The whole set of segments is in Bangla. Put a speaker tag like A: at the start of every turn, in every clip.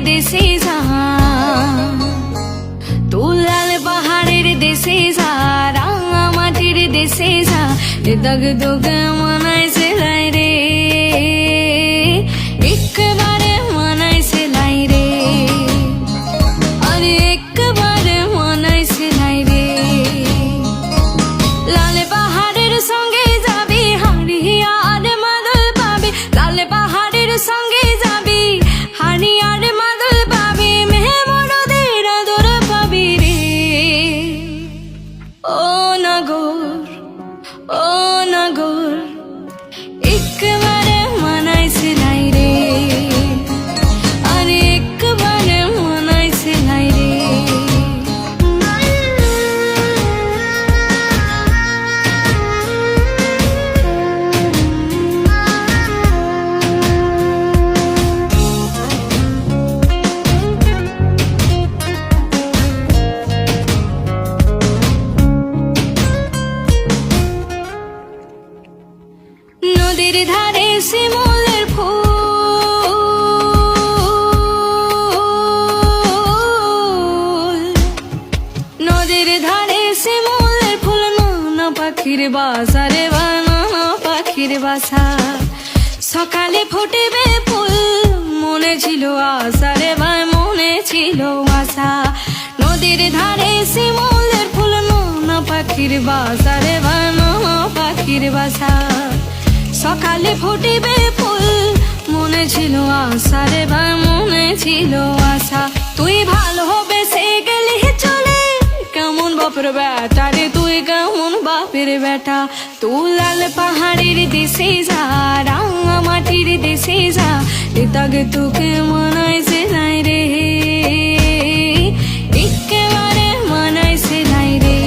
A: দেশে যা, তুই লাল পাহাড়ের দেশে যা, রাঙা মাটির দেশে যা, এ দাগ তোকে মানায় সেলাই রে, একবারে মানায় সেলাই রে, আরে একবারে মানায় সেলাই রে। লাল পাহাড়ের সঙ্গে যাবি হারিয়ার মাদল পাবি, লাল পাহাড়ের সঙ্গে যাবি হারিয়ার মাদল পাবি, মেহমরদের আদর পাবি রে। ও নগর, ও নগর, একবারে মানায় সেলাই রে, আরে একবারে মানায় সেলাই রে। নদীর ধারে শিমুলের ফুল, নদীর ধারে শিমুলের ফুল, নানা পাখির বাসা রে, নানা পাখির বাসা। সকালে ফুটিবে ফুল, মনে ছিল আশা রে ভাই, মনে ছিল আশা। নদীর ধারে শিমুলের ফুল, নানা পাখির বাসা রে ভাই, নানা পাখির বাসা। সকালে ফুটিবে ফুল, মনে ছিল আশা রে ভাই, মনে ছিল আশা। তুই ভালোবেসে গেলি চলে, কেমন বাপের বেটা রে তুই, কেমন বাপের বেটা। তুই লাল পাহাড়ের দেশে যা, রাঙা মাটির দেশে যা, এ দাগে তোকে মানায় সেলাই রে, একেবারে মানায় সেলাই রে,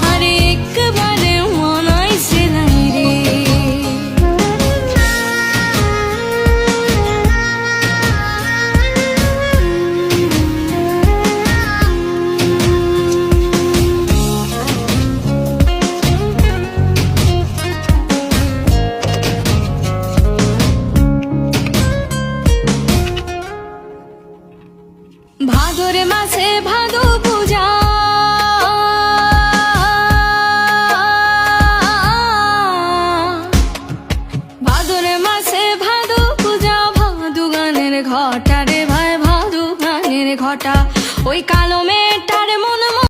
A: আরে একবারে মানায় সেলাই রে। ভাদর মাসে ভাদু পূজা, ভাদর মাসে ভাদু পূজা, ভাদু গানের ঘটা রে ভাই, ভাদু গানের ঘটা। ওই কালো মেয়েটার মন